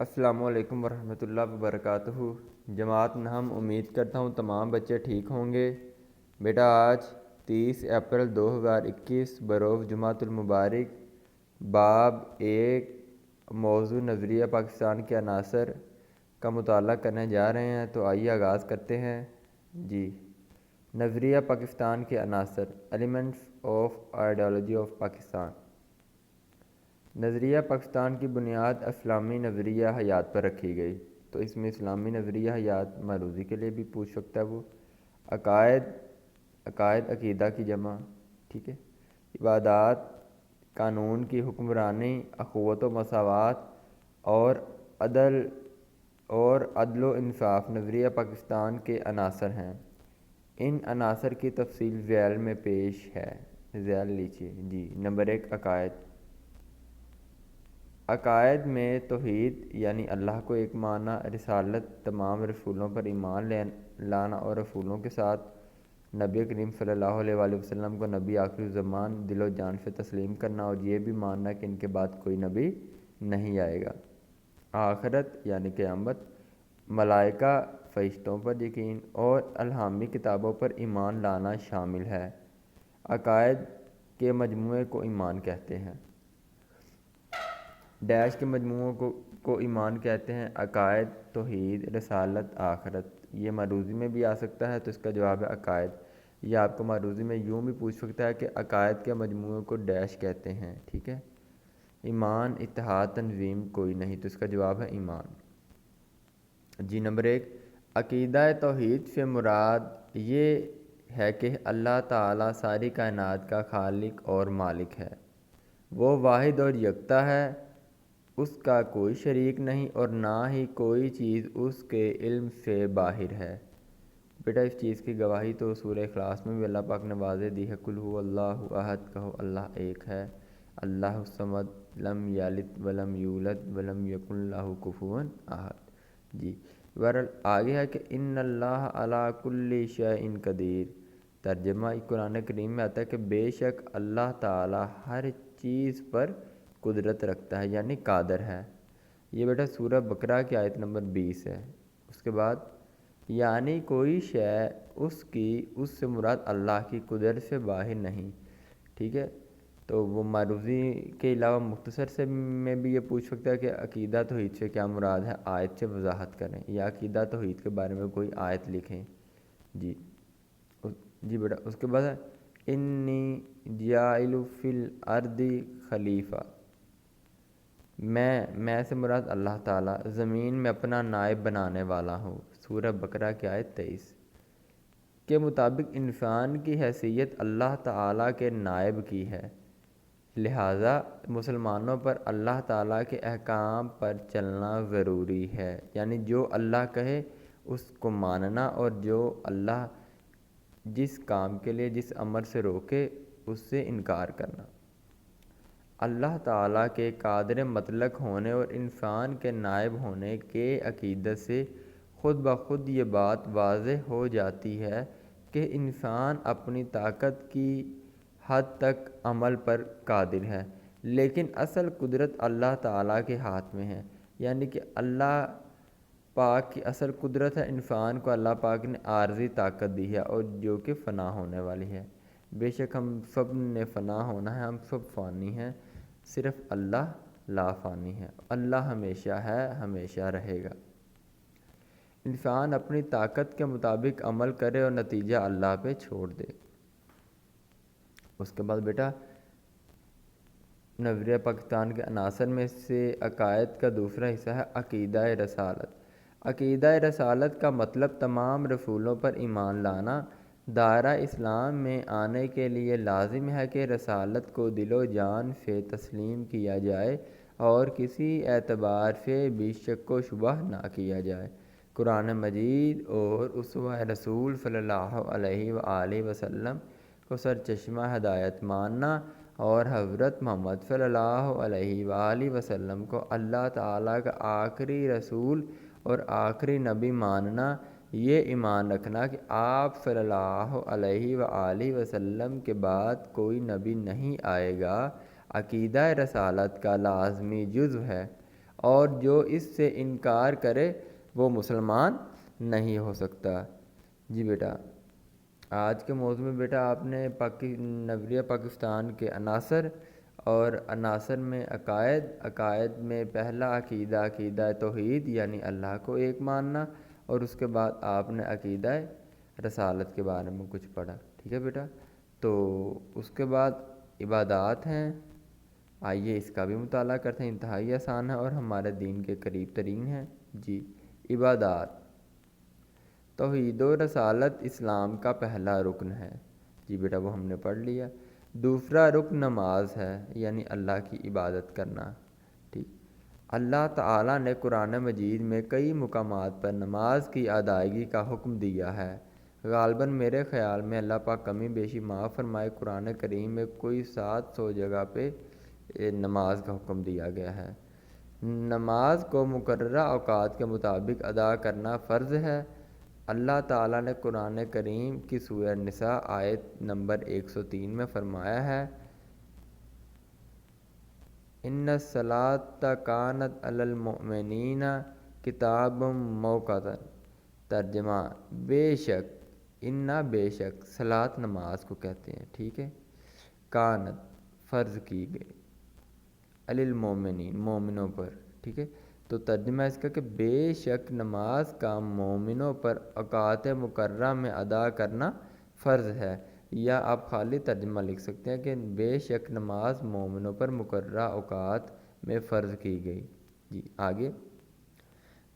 السلام علیکم ورحمۃ اللہ وبرکاتہ۔ جماعت نہم، امید کرتا ہوں تمام بچے ٹھیک ہوں گے۔ بیٹا آج 30 اپریل 2021 بروز جمعۃ المبارک باب 1 موضوع نظریہ پاکستان کے عناصر کا مطالعہ کرنے جا رہے ہیں، تو آئیے آغاز کرتے ہیں۔ نظریہ پاکستان کے عناصر، elements of ideology of Pakistan. نظریہ پاکستان کی بنیاد اسلامی نظریہ حیات پر رکھی گئی، تو اس میں اسلامی نظریہ حیات معروضی کے لیے بھی پوچھ سکتا ہے۔ وہ عقائد عقیدہ کی جمع، ٹھیک ہے، عبادات، قانون کی حکمرانی، اخوت و مساوات اور عدل و انصاف نظریہ پاکستان کے عناصر ہیں۔ ان عناصر کی تفصیل ذیل میں پیش ہے، ذیل لیجیے۔ نمبر 1، عقائد۔ عقائد میں توحید یعنی اللہ کو ایک ماننا، رسالت تمام رسولوں پر ایمان لانا اور رسولوں کے ساتھ نبی کریم صلی اللہ علیہ وآلہ وسلم کو نبی آخر الزمان دل و جان سے تسلیم کرنا، اور یہ بھی ماننا کہ ان کے بعد کوئی نبی نہیں آئے گا۔ آخرت یعنی قیامت، ملائکہ، فرشتوں پر یقین اور الہامی کتابوں پر ایمان لانا شامل ہے۔ عقائد کے مجموعے کو ایمان کہتے ہیں۔ ڈیش کے مجموعوں کو ایمان کہتے ہیں: عقائد، توحید، رسالت، آخرت۔ یہ معروضی میں بھی آ سکتا ہے، تو اس کا جواب ہے عقائد۔ یہ آپ کو معروضی میں یوں بھی پوچھ سکتا ہے کہ عقائد کے مجموعوں کو ڈیش کہتے ہیں، ٹھیک ہے۔ ایمان، اتحاد، تنظیم کوئی نہیں، تو اس کا جواب ہے ایمان۔ نمبر 1، عقیدہ توحید سے مراد یہ ہے کہ اللہ تعالیٰ ساری کائنات کا خالق اور مالک ہے۔ وہ واحد اور یکتا ہے، اس کا کوئی شریک نہیں اور نہ ہی کوئی چیز اس کے علم سے باہر ہے۔ بیٹا اس چیز کی گواہی تو سورہ اخلاص میں بھی اللہ پاک نے واضح دی ہے۔ قل هو اللہ احد، کہو اللہ ایک ہے، اللہ الصمد، لم یلد ولم یولد ولم یکن لہ کفوا احد۔ بہرحال آگے ہے کہ ان اللہ علی کل شیء قدیر۔ ترجمہ قرآن کریم میں آتا ہے کہ بے شک اللہ تعالیٰ ہر چیز پر قدرت رکھتا ہے، یعنی قادر ہے۔ یہ بیٹا سورہ بقرہ کی آیت نمبر 20 ہے۔ اس کے بعد یعنی کوئی شے اس سے مراد اللہ کی قدرت سے باہر نہیں، ٹھیک ہے۔ تو وہ معروضی کے علاوہ مختصر سے میں بھی یہ پوچھ سکتا ہے کہ عقیدہ توحید سے کیا مراد ہے، آیت سے وضاحت کریں، یا عقیدہ توحید کے بارے میں کوئی آیت لکھیں۔ بیٹا اس کے بعد ہے انی جاعل فی الارض خلیفہ۔ میں سے مراد اللہ تعالیٰ زمین میں اپنا نائب بنانے والا ہوں، سورہ بقرہ کی آیت 23 کے مطابق انسان کی حیثیت اللہ تعالیٰ کے نائب کی ہے، لہٰذا مسلمانوں پر اللہ تعالیٰ کے احکام پر چلنا ضروری ہے، یعنی جو اللہ کہے اس کو ماننا، اور جو اللہ جس کام کے لیے جس امر سے روکے اس سے انکار کرنا۔ اللہ تعالیٰ کے قادر مطلق ہونے اور انسان کے نائب ہونے کے عقیدت سے خود بخود یہ بات واضح ہو جاتی ہے کہ انسان اپنی طاقت کی حد تک عمل پر قادر ہے، لیکن اصل قدرت اللہ تعالیٰ کے ہاتھ میں ہے، یعنی کہ اللہ پاک کی اصل قدرت ہے، انسان کو اللہ پاک نے عارضی طاقت دی ہے اور جو کہ فنا ہونے والی ہے۔ بے شک ہم سب نے فنا ہونا ہے، ہم سب فانی ہیں، صرف اللہ لا فانی ہے، اللہ ہمیشہ ہے، ہمیشہ رہے گا۔ انسان اپنی طاقت کے مطابق عمل کرے اور نتیجہ اللہ پہ چھوڑ دے۔ اس کے بعد بیٹا نظریہ پاکستان کے عناصر میں سے عقائد کا دوسرا حصہ ہے عقیدہ رسالت۔ عقیدہ رسالت کا مطلب تمام رسولوں پر ایمان لانا۔ دائرہ اسلام میں آنے کے لیے لازم ہے کہ رسالت کو دل و جان سے تسلیم کیا جائے اور کسی اعتبار سے بھی شک و شبہ نہ کیا جائے۔ قرآن مجید اور اسوہ رسول صلی اللہ علیہ وآلہ وسلم کو سرچشمہ ہدایت ماننا اور حضرت محمد صلی اللہ علیہ وآلہ وسلم کو اللہ تعالیٰ کا آخری رسول اور آخری نبی ماننا، یہ ایمان رکھنا کہ آپ صلی اللہ علیہ وآلہ وسلم کے بعد کوئی نبی نہیں آئے گا، عقیدہ رسالت کا لازمی جزو ہے، اور جو اس سے انکار کرے وہ مسلمان نہیں ہو سکتا۔ جی بیٹا، آج کے موضوع میں بیٹا آپ نے نظریہ پاکستان کے عناصر اور عناصر میں عقائد میں پہلا عقیدہ توحید یعنی اللہ کو ایک ماننا، اور اس کے بعد آپ نے عقیدہ رسالت کے بارے میں کچھ پڑھا، ٹھیک ہے بیٹا۔ تو اس کے بعد عبادات ہیں، آئیے اس کا بھی مطالعہ کرتے ہیں، انتہائی آسان ہے اور ہمارے دین کے قریب ترین ہے۔ جی، عبادات، توحید و رسالت اسلام کا پہلا رکن ہے۔ جی بیٹا، وہ ہم نے پڑھ لیا۔ دوسرا رکن نماز ہے، یعنی اللہ کی عبادت کرنا، ٹھیک۔ اللہ تعالیٰ نے قرآن مجید میں کئی مقامات پر نماز کی ادائیگی کا حکم دیا ہے۔ غالباً میرے خیال میں اللہ پاک کمی بیشی معاف فرمائے، قرآن کریم میں کوئی 700 جگہ پہ نماز کا حکم دیا گیا ہے۔ نماز کو مقررہ اوقات کے مطابق ادا کرنا فرض ہے۔ اللہ تعالیٰ نے قرآن کریم کی سورہ النساء آیت نمبر 103 میں فرمایا ہے، ان الصلاۃ کانت علی المؤمنین کتاب موقوتا۔ ترجمہ، بے شک صلاۃ نماز کو کہتے ہیں، ٹھیک ہے، کانت فرض کی گئی، علی المؤمنین مومنوں پر، ٹھیک ہے۔ تو ترجمہ اس کا کہ بے شک نماز کا مومنوں پر اوقات مقررہ میں ادا کرنا فرض ہے، یا آپ خالی ترجمہ لکھ سکتے ہیں کہ بے شک نماز مومنوں پر مقررہ اوقات میں فرض کی گئی۔ جی آگے،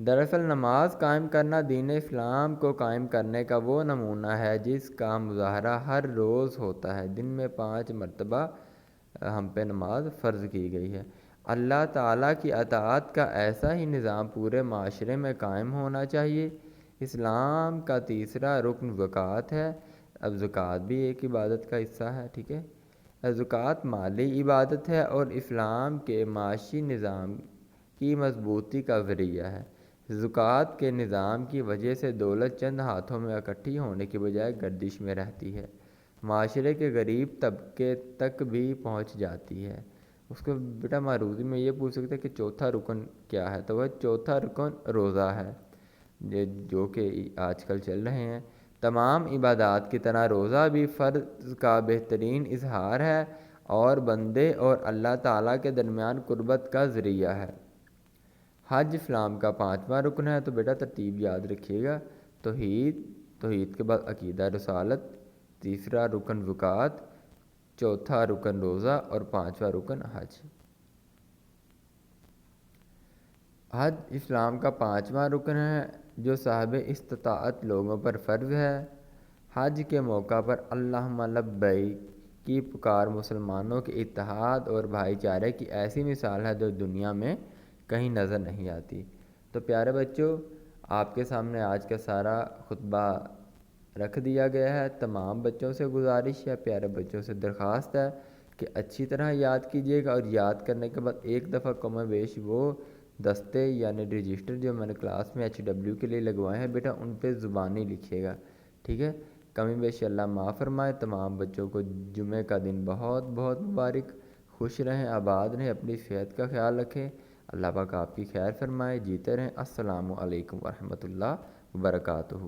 دراصل نماز قائم کرنا دین اسلام کو قائم کرنے کا وہ نمونہ ہے جس کا مظاہرہ ہر روز ہوتا ہے۔ دن میں 5 مرتبہ ہم پہ نماز فرض کی گئی ہے۔ اللہ تعالیٰ کی اطاعت کا ایسا ہی نظام پورے معاشرے میں قائم ہونا چاہیے۔ اسلام کا تیسرا رکن زکوٰۃ ہے۔ اب زکوٰۃ بھی ایک عبادت کا حصہ ہے، ٹھیک ہے۔ زکوٰۃ مالی عبادت ہے اور اسلام کے معاشی نظام کی مضبوطی کا ذریعہ ہے۔ زکوٰۃ کے نظام کی وجہ سے دولت چند ہاتھوں میں اکٹھی ہونے کی بجائے گردش میں رہتی ہے، معاشرے کے غریب طبقے تک بھی پہنچ جاتی ہے۔ اس کو بیٹا معروضی میں یہ پوچھ سکتے ہیں کہ چوتھا رکن کیا ہے، تو وہ چوتھا رکن روزہ ہے، جو کہ آج کل چل رہے ہیں۔ تمام عبادات کی طرح روزہ بھی فرض کا بہترین اظہار ہے اور بندے اور اللہ تعالیٰ کے درمیان قربت کا ذریعہ ہے۔ حج اسلام کا 5واں رکن ہے، تو بیٹا ترتیب یاد رکھیے گا، توحید کے بعد عقیدہ رسالت، تیسرا رکن زکوٰۃ، چوتھا رکن روزہ اور 5واں رکن حج۔ حج اسلام کا 5واں رکن ہے جو صاحب استطاعت لوگوں پر فرض ہے۔ حج کے موقع پر اللہم لبیک کی پکار مسلمانوں کے اتحاد اور بھائی چارے کی ایسی مثال ہے جو دنیا میں کہیں نظر نہیں آتی۔ تو پیارے بچوں، آپ کے سامنے آج کا سارا خطبہ رکھ دیا گیا ہے۔ تمام بچوں سے گزارش ہے، پیارے بچوں سے درخواست ہے کہ اچھی طرح یاد کیجیے گا، اور یاد کرنے کے بعد ایک دفعہ کم و بیش وہ دستے یعنی رجسٹر جو میں نے کلاس میں HW کے لیے لگوائے ہیں بیٹا، ان پہ زبانی لکھیے گا، ٹھیک ہے۔ کمی بیش اللہ معاف فرمائے۔ تمام بچوں کو جمعہ کا دن بہت بہت مبارک، خوش رہیں، آباد رہیں، اپنی صحت کا خیال رکھیں، اللہ پاک آپ کی خیر فرمائے، جیتے رہیں۔ السلام علیکم ورحمۃ اللہ وبرکاتہ۔